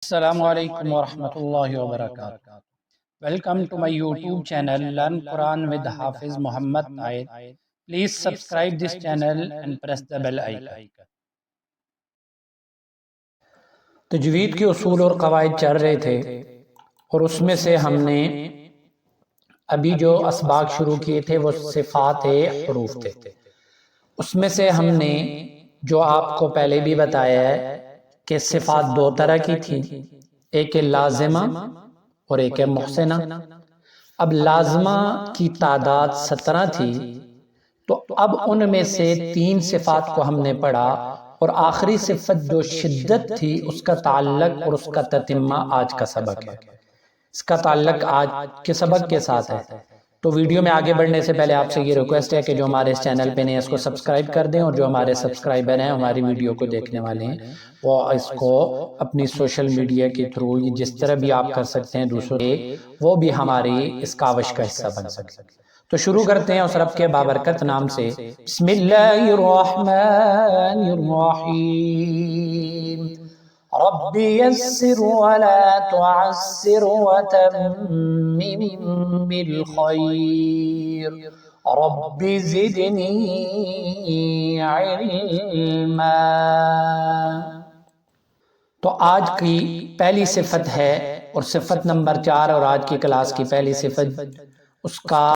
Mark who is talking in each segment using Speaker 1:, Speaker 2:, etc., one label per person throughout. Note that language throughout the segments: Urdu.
Speaker 1: السلام علیکم ورحمۃ اللہ وبرکاتہ۔ Welcome to my YouTube channel learn Quran with Hafiz Muhammad Tahir. Please subscribe this channel and press the bell icon. تجوید کے اصول اور قواعد چل رہے تھے اور اس میں سے ہم نے ابھی جو اسباق شروع کیے تھے وہ صفات حروف تھے۔ اس میں سے ہم نے جو آپ کو پہلے بھی بتایا ہے کہ صفات دو طرح کی تھی، ایک لازمہ اور ایک محسنہ۔ اب لازمہ کی تعداد 17 تھی، تو اب ان میں سے 3 صفات کو ہم نے پڑھا، اور آخری صفت جو شدت تھی اس کا تعلق اور اس کا تتمہ آج کا سبق ہے۔ اس کا تعلق آج کے سبق کے ساتھ ہے۔ تو ویڈیو میں آگے بڑھنے سے پہلے آپ سے یہ ریکویسٹ ہے کہ جو ہمارے اس چینل پہ ہیں اس کو سبسکرائب کر دیں، اور جو ہمارے سبسکرائبر ہیں ہماری ویڈیو کو دیکھنے والے ہیں وہ اس کو اپنی سوشل میڈیا کے تھرو جس طرح بھی آپ کر سکتے ہیں دوسروں کے، وہ بھی ہماری اس کاوش کا حصہ بن سکتے۔ تو شروع کرتے ہیں اس رب کے بابرکت نام سے۔ بسم اللہ الرحمن الرحیم۔ رب یسر ولا تعسر وتمم بالخیر رب زدنی علما۔ تو آج کی پہلی صفت ہے اور صفت نمبر 4، اور آج کی کلاس کی پہلی صفت اس کا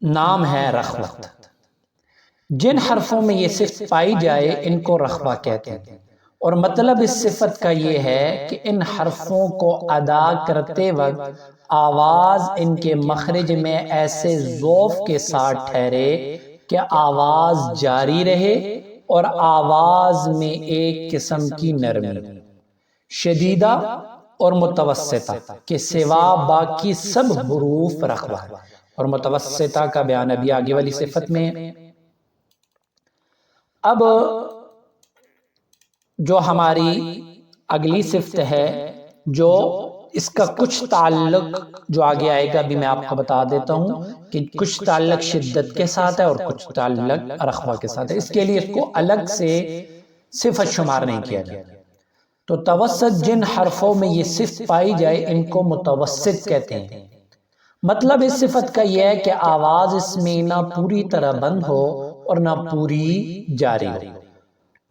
Speaker 1: نام ہے رخوت۔ جن حرفوں میں یہ صفت پائی جائے ان کو رخوہ کہتے ہیں، اور مطلب اس صفت کا یہ ہے کہ ان حرفوں کو ادا کرتے وقت آواز ان کے مخرج میں ایسے ذوف کے ساتھ ٹھہرے کہ آواز جاری رہے، اور آواز میں ایک قسم کی نرمی شدیدہ اور متوسطہ کے سوا باقی سب حروف رخوہ ہے، اور متوسطہ کا بیان ابھی آگے والی صفت میں ہے۔ اب جو ہماری اگلی صفت ہے، جو اس کا کچھ تعلق جو آگے آئے گا بھی میں آپ کو بتا دیتا ہوں کہ کچھ تعلق شدت کے ساتھ ہے اور کچھ تعلق رخوہ کے ساتھ ہے، اس کے لیے اس کو الگ سے صفت شمار نہیں کیا جاتا۔ تو توسط جن حرفوں میں یہ صفت پائی جائے ان کو متوسط کہتے ہیں۔ مطلب اس صفت کا یہ ہے کہ آواز اس میں نہ پوری طرح بند ہو اور نہ پوری جاری ہو۔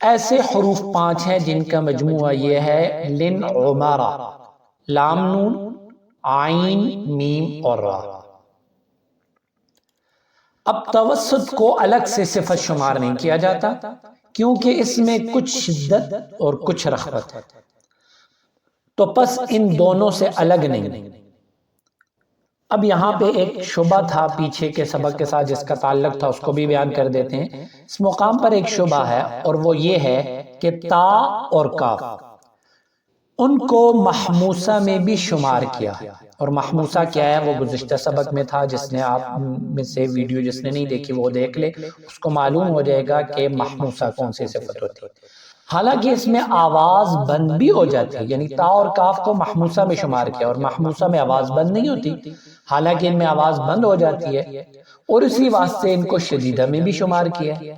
Speaker 1: ایسے حروف 5 ہیں جن کا مجموعہ یہ ہے لن عمارہ، لام نون، عین، میم اور را۔ اب توسط کو الگ سے صفت شمار نہیں کیا جاتا کیونکہ اس میں کچھ شدت اور کچھ رخوت ہے، تو پس ان دونوں سے الگ نہیں۔ اب یہاں پہ ایک شبہ تھا پیچھے کے سبق کے ساتھ جس کا تعلق تھا، اس کو بھی بیان کر دیتے ہیں۔ اس مقام پر ایک شبہ ہے اور وہ یہ ہے کہ تا اور کاف ان کو محموسہ میں بھی شمار کیا ہے، اور محموسہ کیا ہے وہ گزشتہ سبق میں تھا، جس نے آپ میں سے ویڈیو جس نے نہیں دیکھی وہ دیکھ لے، اس کو معلوم ہو جائے گا کہ محموسہ کون سی صفت ہوتی ہے۔ حالانکہ اس میں آواز بند بھی ہو جاتی ہے، یعنی تا اور کاف کو محموسہ میں شمار کیا، اور محموسہ میں آواز بند نہیں ہوتی، حالانکہ ان میں آواز بند ہو جاتی ہے، اور اسی واسطے ان کو شدیدہ میں بھی شمار کیا ہے۔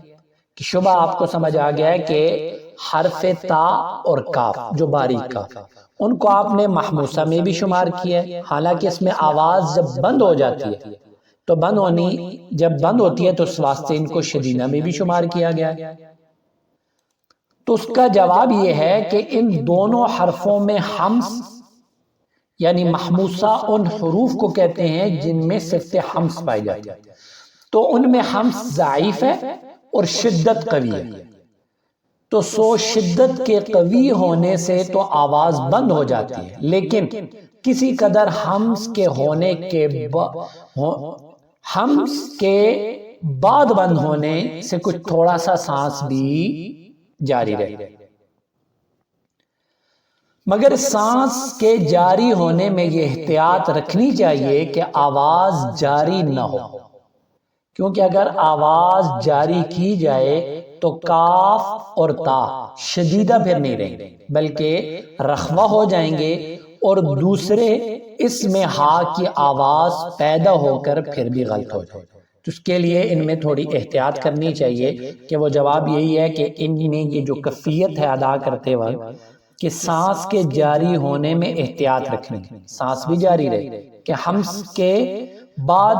Speaker 1: کہ شبہ آپ کو سمجھ آ گیا ہے کہ حرف تا اور کاف جو باریک کاف ان کو آپ نے محموسہ میں بھی شمار کیا ہے، حالانکہ اس میں آواز جب بند ہو جاتی ہے تو جب بند ہوتی ہے تو اس واسطے ان کو شدیدہ میں بھی شمار کیا گیا ہے۔ تو اس کا جواب یہ ہے کہ ان دونوں حرفوں میں حمز یعنی محموسہ ان حروف کو کہتے ہیں جن میں صفت حمز پائی جاتی ہے، تو ان میں حمز ضعیف ہے اور شدت قوی ہے، تو شدت کے قوی ہونے سے تو آواز بند ہو جاتی ہے، لیکن کسی قدر حمز کے ہونے کے بعد بند ہونے سے کچھ تھوڑا سا سانس بھی جاری رہے، مگر سانس کے جاری ہونے میں یہ احتیاط رکھنی چاہیے کہ آواز جاری نہ ہو، کیونکہ اگر آواز جاری کی جائے تو کاف اور تا شدیدہ پھر نہیں رہیں گے بلکہ رخوہ ہو جائیں گے، اور دوسرے اس میں ہا کی آواز پیدا ہو کر پھر بھی غلط ہو جائے۔ تو اس کے لیے ان میں تھوڑی احتیاط کرنی چاہیے کہ وہ جواب یہی ہے کہ ان میں یہ جو کیفیت ہے ادا کرتے وقت کہ سانس کے جاری ہونے میں احتیاط رکھنی، سانس بھی جاری رہے، کہ حمس کے بعد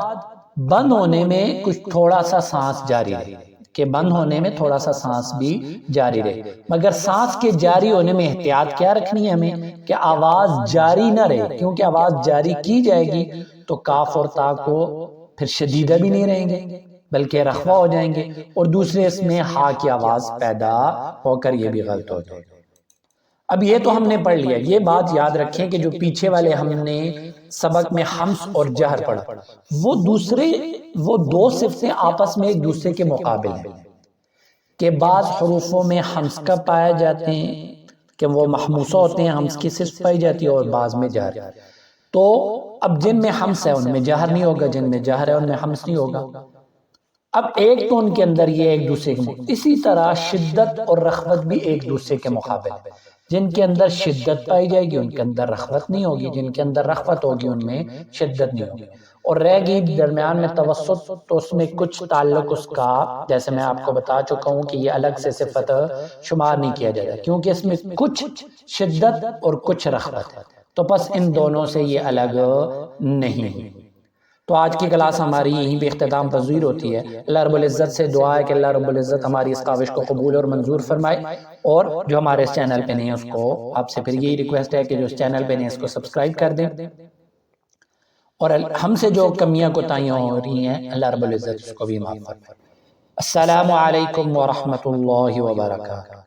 Speaker 1: بند ہونے میں کچھ تھوڑا سا سانس جاری رہے، کہ بند ہونے میں تھوڑا سا سانس بھی جاری رہے، مگر سانس کے جاری ہونے میں احتیاط کیا رکھنی ہے ہمیں، کہ آواز جاری نہ رہے، کیونکہ آواز جاری کی جائے گی تو کاف اور تا کو پھر شدیدہ بھی نہیں رہیں گے بلکہ رخوہ ہو جائیں گے، اور دوسرے اس میں ہا کی آواز پیدا ہو کر یہ بھی غلط ہو جائے گا۔ اب یہ تو ہم نے پڑھ لیا، یہ بات یاد رکھیں کہ جو پیچھے والے ہم نے سبق میں حمس اور جہر پڑھا، وہ دو صفتیں آپس میں ایک دوسرے کے مقابل ہیں، کہ بعض حروفوں میں حمس کا پائے جاتے ہیں کہ وہ محموسہ ہوتے ہیں، حمس کی صفت پائی جاتی ہے، اور بعض میں جہر۔ تو اب جن میں حمس ہے ان میں جہر نہیں ہوگا، جن میں جہر ہے ان میں حمس نہیں ہوگا۔ اب ایک تو ان کے اندر یہ ایک دوسرے کے اسی طرح شدت اور رخوت بھی ایک دوسرے کے مقابل، جن کے اندر شدت پائی جائے گی ان کے اندر رخوت نہیں ہوگی، جن کے اندر رخوت ہوگی ان میں شدت نہیں ہوگی، اور رہ گئی درمیان میں توسط، تو اس میں کچھ تعلق اس کا، جیسے میں آپ کو بتا چکا ہوں کہ یہ الگ سے صفت شمار نہیں کیا جاتا، کیونکہ اس میں کچھ شدت اور کچھ رخوت ہے، تو پس ان دونوں سے یہ الگ نہیں۔ تو آج کی کلاس ہماری یہیں پہ اختتام پذیر ہوتی ہے۔ اللہ رب العزت سے دعا ہے کہ اللہ رب العزت ہماری اس کاوش کو قبول اور منظور فرمائے، اور جو ہمارے اس چینل پہ نہیں ہے اس کو آپ سے پھر یہی ریکویسٹ ہے کہ جو اس چینل پہ نہیں ہے اس کو سبسکرائب کر دیں، اور ہم سے جو کمیاں کوتاہیاں ہو رہی ہیں اللہ رب العزت اس کو بھی معاف فرمائے۔ السلام علیکم ورحمۃ اللہ وبرکاتہ۔